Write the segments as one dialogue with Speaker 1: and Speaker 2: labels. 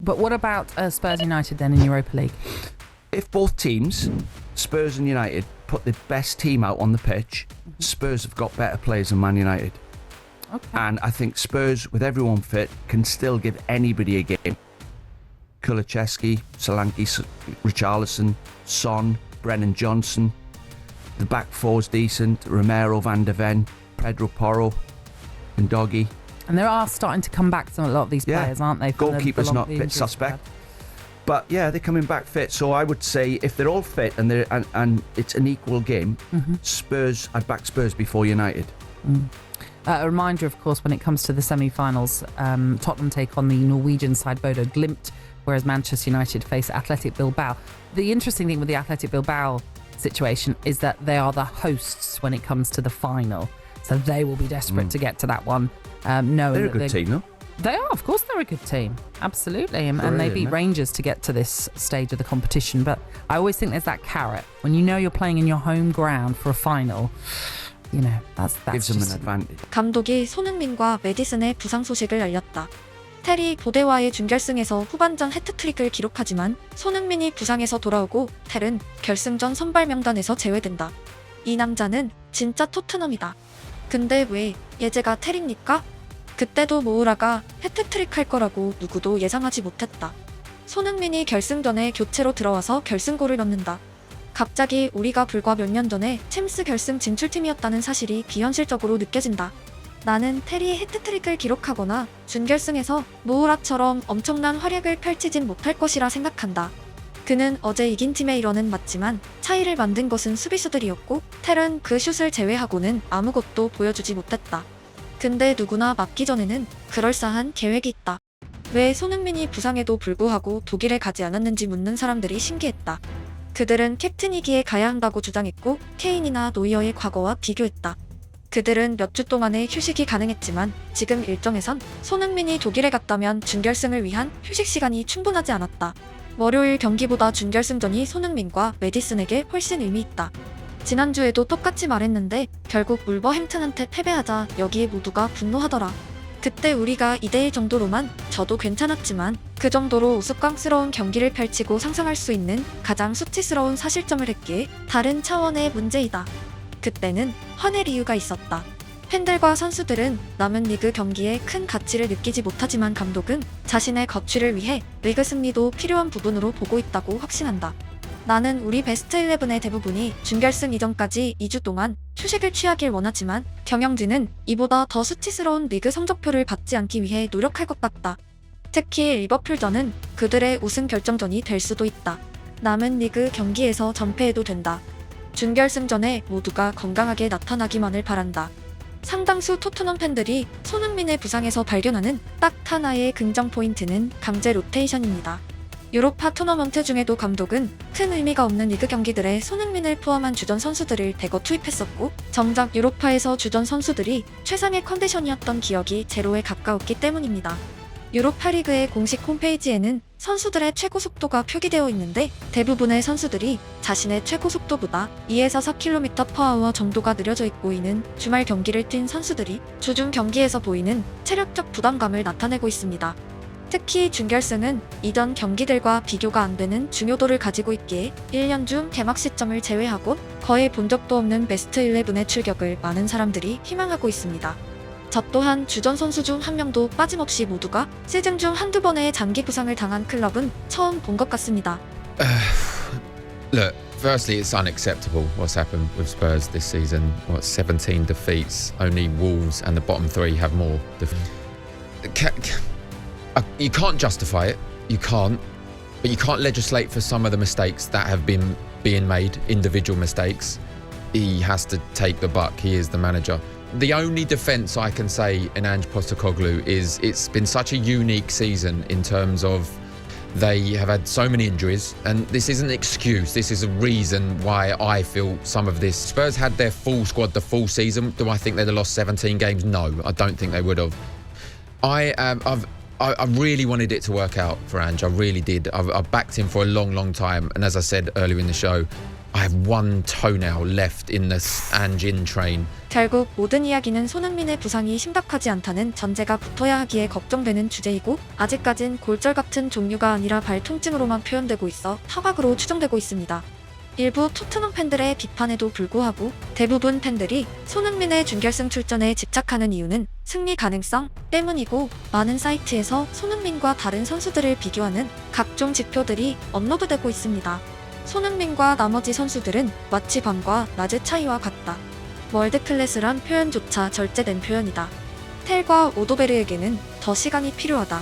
Speaker 1: But what about Spurs United then in Europa League?
Speaker 2: If both teams, Spurs and United, put the best team out on the pitch, Spurs have got better players than Man United.
Speaker 1: Okay.
Speaker 2: And I think Spurs, with everyone fit, can still give anybody a game. Kulusevski, Solanke, Richarlison, Son, Brennan Johnson. The back four's decent. Romero, Van der Ven, Pedro Porro, and Doggy.
Speaker 1: And they are starting to come back, a lot of these players, aren't they?
Speaker 2: Goalkeeper's not fit, suspect. But yeah, they're coming back fit. So I would say if they're all fit and it's an equal game, Spurs, I'd back Spurs before United.
Speaker 1: A reminder, of course, when it comes to the semi-finals, Tottenham take on the Norwegian side Bodo Glimt, whereas Manchester United face Athletic Bilbao. The interesting thing with the Athletic Bilbao situation is that they are the hosts when it comes to the final. So they will be desperate to get to that one.
Speaker 2: They're a good team, no?
Speaker 1: They are, of course, they're a good team. Absolutely. And they beat Rangers to get to this stage of the competition. But I always think there's that carrot. When you know you're playing in your home ground for a final, you know, that's
Speaker 2: gives them an advantage.
Speaker 3: 감독이 손흥민과 메디슨의 부상 소식을 알렸다. 테리 보데와의 준결승에서 후반전 해트트릭을 기록하지만 손흥민이 부상에서 돌아오고 텔은 결승전 선발 명단에서 제외된다. 이 남자는 진짜 토트넘이다. 근데 왜 예제가 텔입니까? 그때도 모우라가 해트트릭 할 거라고 누구도 예상하지 못했다. 손흥민이 결승전에 교체로 들어와서 결승골을 넣는다. 갑자기 우리가 불과 몇 년 전에 챔스 결승 진출팀이었다는 사실이 비현실적으로 느껴진다. 나는 테리의 해트트릭을 기록하거나 준결승에서 모우라처럼 엄청난 활약을 펼치진 못할 것이라 생각한다. 그는 어제 이긴 팀의 일원은 맞지만 차이를 만든 것은 수비수들이었고 텔은 그 슛을 제외하고는 아무것도 보여주지 못했다. 근데 누구나 맞기 전에는 그럴싸한 계획이 있다. 왜 손흥민이 부상에도 불구하고 독일에 가지 않았는지 묻는 사람들이 신기했다. 그들은 캡틴이기에 가야 한다고 주장했고 케인이나 노이어의 과거와 비교했다. 그들은 몇 주 동안의 휴식이 가능했지만 지금 일정에선 손흥민이 독일에 갔다면 준결승을 위한 휴식 시간이 충분하지 않았다. 월요일 경기보다 준결승전이 손흥민과 메디슨에게 훨씬 의미 있다. 지난주에도 똑같이 말했는데 결국 울버햄튼한테 패배하자 여기에 모두가 분노하더라. 그때 우리가 2대1 정도로만 져도 괜찮았지만 그 정도로 우스꽝스러운 경기를 펼치고 상상할 수 있는 가장 수치스러운 사실점을 했기에 다른 차원의 문제이다. 그때는 화낼 이유가 있었다. 팬들과 선수들은 남은 리그 경기에 큰 가치를 느끼지 못하지만 감독은 자신의 거취를 위해 리그 승리도 필요한 부분으로 보고 있다고 확신한다. 나는 우리 베스트 11의 대부분이 준결승 이전까지 2주 동안 휴식을 취하길 원하지만 경영진은 이보다 더 수치스러운 리그 성적표를 받지 않기 위해 노력할 것 같다. 특히 리버풀전은 그들의 우승 결정전이 될 수도 있다. 남은 리그 경기에서 전패해도 된다. 준결승전에 모두가 건강하게 나타나기만을 바란다. 상당수 토트넘 팬들이 손흥민의 부상에서 발견하는 딱 하나의 긍정 포인트는 강제 로테이션입니다. 유로파 토너먼트 중에도 감독은 큰 의미가 없는 리그 경기들에 손흥민을 포함한 주전 선수들을 대거 투입했었고 정작 유로파에서 주전 선수들이 최상의 컨디션이었던 기억이 제로에 가까웠기 때문입니다. 유로파 리그의 공식 홈페이지에는 선수들의 최고 속도가 표기되어 있는데 대부분의 선수들이 자신의 최고 속도보다 2에서 4km/h 정도가 느려져 있고 이는 주말 경기를 뛴 선수들이 주중 경기에서 보이는 체력적 부담감을 나타내고 있습니다. 특히 준결승은 이전 경기들과 비교가 안 되는 중요도를 가지고 있기에 1년 중 개막 시점을 제외하고 거의 본 적도 없는 베스트 11의 출격을 많은 사람들이 희망하고 있습니다. 저 또한 주전 선수 중 한 명도 빠짐없이 모두가 시즌 중 한두 번의 장기 부상을 당한 클럽은 처음 본 것 같습니다.
Speaker 4: Look, firstly, it's unacceptable what's happened with Spurs this season. 17 defeats. Only Wolves and the bottom three have more. You can't justify it. You can't. But you can't legislate for some of the mistakes that have been being made, individual mistakes. He has to take the buck. He is the manager. The only defence I can say in Ange Postecoglou is it's been such a unique season in terms of they have had so many injuries, and this isn't an excuse. This is a reason why I feel some of this. Spurs had their full squad the full season. Do I think they'd have lost 17 games? No, I don't think they would have. I really wanted it to work out for Ange. I really did. I've backed him for a long, long time. And as I said earlier in the show, I have one toenail left in the Anjin train.
Speaker 3: 결국 모든 이야기는 손흥민의 부상이 심각하지 않다는 전제가 붙어야 하기에 걱정되는 주제이고 아직까진 골절 같은 종류가 아니라 발 통증으로만 표현되고 있어 타박으로 추정되고 있습니다. 일부 토트넘 팬들의 비판에도 불구하고 대부분 팬들이 손흥민의 준결승 출전에 집착하는 이유는 승리 가능성 때문이고 많은 사이트에서 손흥민과 다른 선수들을 비교하는 각종 지표들이 업로드되고 있습니다. 손흥민과 나머지 선수들은 마치 밤과 낮의 차이와 같다. 월드클래스란 표현조차 절제된 표현이다. 텔과 오도베르에게는 더 시간이 필요하다.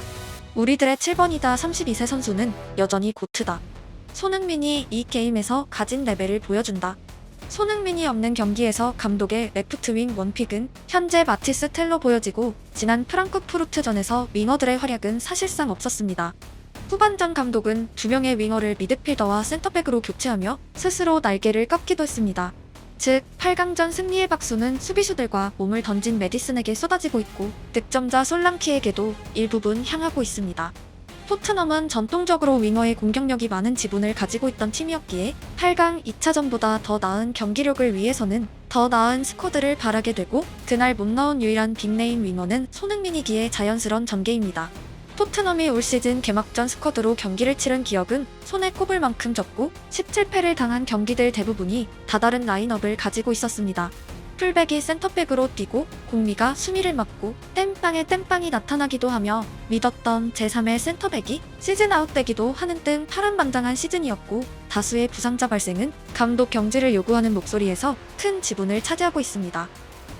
Speaker 3: 우리들의 7번이다 32세 선수는 여전히 고트다. 손흥민이 이 게임에서 가진 레벨을 보여준다. 손흥민이 없는 경기에서 감독의 레프트윙 원픽은 현재 마티스 텔로 보여지고 지난 프랑크푸르트전에서 윙어들의 활약은 사실상 없었습니다. 후반전 감독은 2명의 윙어를 미드필더와 센터백으로 교체하며 스스로 날개를 꺾기도 했습니다. 즉 8강전 승리의 박수는 수비수들과 몸을 던진 메디슨에게 쏟아지고 있고 득점자 솔랑키에게도 일부분 향하고 있습니다. 토트넘은 전통적으로 윙어의 공격력이 많은 지분을 가지고 있던 팀이었기에 8강 2차전보다 더 나은 경기력을 위해서는 더 나은 스쿼드를 바라게 되고 그날 못 나온 유일한 빅네임 윙어는 손흥민이기에 자연스러운 전개입니다. 토트넘이 올 시즌 개막전 스쿼드로 경기를 치른 기억은 손에 꼽을 만큼 적고 17패를 당한 경기들 대부분이 다다른 라인업을 가지고 있었습니다. 풀백이 센터백으로 뛰고 공미가 수미를 맡고 땜빵에 땜빵이 나타나기도 하며 믿었던 제3의 센터백이 시즌 아웃되기도 하는 등 파란만장한 시즌이었고 다수의 부상자 발생은 감독 경질을 요구하는 목소리에서 큰 지분을 차지하고 있습니다.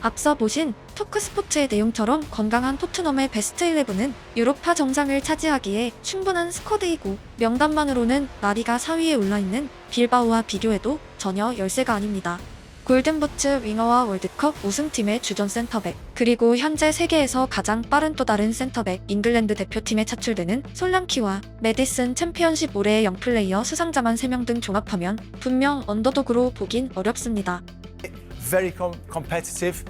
Speaker 3: 앞서 보신 토크스포츠의 내용처럼 건강한 토트넘의 베스트 11은 유로파 정상을 차지하기에 충분한 스쿼드이고 명단만으로는 라리가 4위에 올라있는 빌바오와 비교해도 전혀 열세가 아닙니다. 골든부츠 윙어와 월드컵 우승팀의 주전 센터백 그리고 현재 세계에서 가장 빠른 또 다른 센터백 잉글랜드 대표팀에 차출되는 솔랑키와 메디슨 챔피언십 올해의 영플레이어 수상자만 3명 등 종합하면 분명 언더독으로 보긴 어렵습니다.
Speaker 5: Very competitive.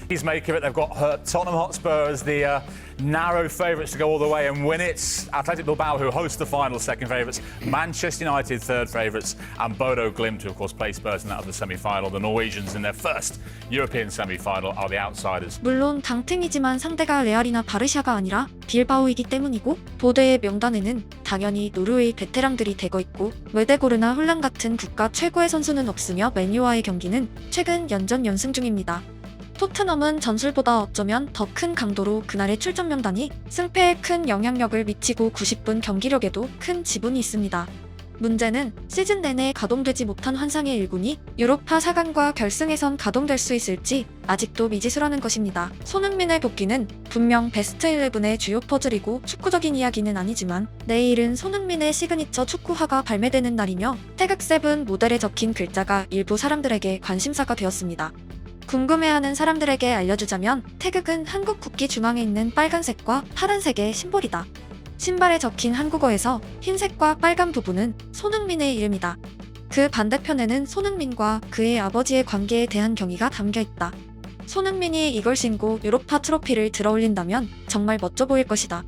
Speaker 5: He's make of it. They've got Tottenham Hotspur as the narrow favourites to go all the way and win it. Athletic Bilbao, who host the final, second favourites. Manchester United, third favourites. And Bodo Glimt, who of course play Spurs in that other semi-final. The Norwegians in their first European semi-final are the outsiders.
Speaker 3: 물론 강팀이지만 상대가 레알이나 바르샤가 아니라 빌바오이기 때문이고 보드의 명단에는 당연히 노르웨이 베테랑들이 대거 있고 웨데고르나 홀란 같은 국가 최고의 선수는 없으며 맨유와의 경기는 최근 연전 연승 중입니다. 토트넘은 전술보다 어쩌면 더 큰 강도로 그날의 출전 명단이 승패에 큰 영향력을 미치고 90분 경기력에도 큰 지분이 있습니다. 문제는 시즌 내내 가동되지 못한 환상의 일군이 유로파 4강과 결승에선 가동될 수 있을지 아직도 미지수라는 것입니다. 손흥민의 복귀는 분명 베스트 11의 주요 퍼즐이고 축구적인 이야기는 아니지만 내일은 손흥민의 시그니처 축구화가 발매되는 날이며 태극7 모델에 적힌 글자가 일부 사람들에게 관심사가 되었습니다. 궁금해하는 사람들에게 알려주자면 태극은 한국 국기 중앙에 있는 빨간색과 파란색의 심볼이다. 신발에 적힌 한국어에서 흰색과 빨간 부분은 손흥민의 이름이다. 그 반대편에는 손흥민과 그의 아버지의 관계에 대한 경의가 담겨있다. 손흥민이 이걸 신고 유로파 트로피를 들어올린다면 정말 멋져 보일 것이다.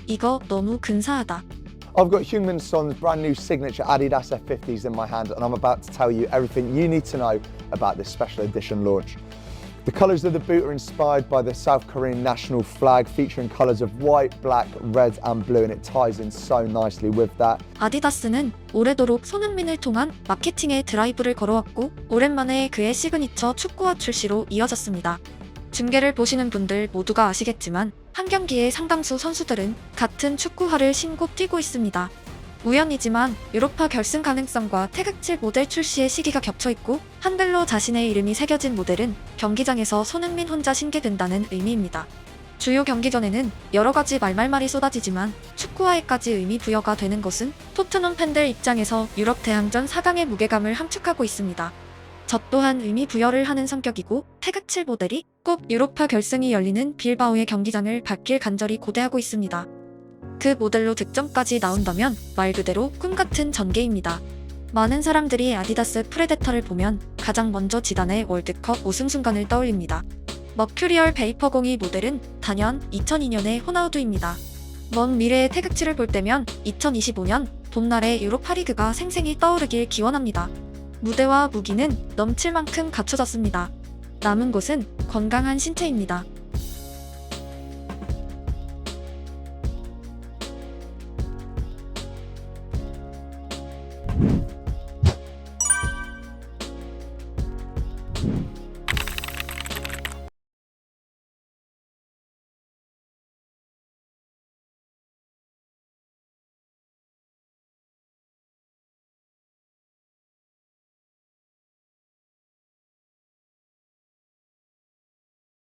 Speaker 3: 이거 너무 근사하다.
Speaker 6: I've got Heung-min Son's brand new signature Adidas F50s in my hand and I'm about to tell you everything you need to know about this special edition launch. The colours of the boot are inspired by the South Korean national flag featuring colours of white, black, red and blue and it ties in so nicely with that.
Speaker 3: 아디다스는 오래도록 손흥민을 통한 마케팅의 드라이브를 걸어왔고 오랜만에 그의 시그니처 축구화 출시로 이어졌습니다. 중계를 보시는 분들 모두가 아시겠지만 한 경기에 상당수 선수들은 같은 축구화를 신고 뛰고 있습니다. 우연이지만 유로파 결승 가능성과 태극7 모델 출시의 시기가 겹쳐있고 한글로 자신의 이름이 새겨진 모델은 경기장에서 손흥민 혼자 신게 된다는 의미입니다. 주요 경기 전에는 여러가지 말말말이 쏟아지지만 축구화에까지 의미 부여가 되는 것은 토트넘 팬들 입장에서 유럽 대항전 4강의 무게감을 함축하고 있습니다. 저 또한 의미 부여를 하는 성격이고 태극7 모델이 꼭 유로파 결승이 열리는 빌바오의 경기장을 밟길 간절히 고대하고 있습니다. 그 모델로 득점까지 나온다면 말 그대로 꿈같은 전개입니다. 많은 사람들이 아디다스 프레데터를 보면 가장 먼저 지단의 월드컵 우승 순간을 떠올립니다. 머큐리얼 베이퍼02 모델은 단연 2002년의 호나우두입니다. 먼 미래의 태극7을 볼 때면 2025년 봄날의 유로파리그가 생생히 떠오르길 기원합니다. 무대와 무기는 넘칠 만큼 갖춰졌습니다. 남은 것은 건강한 신체입니다.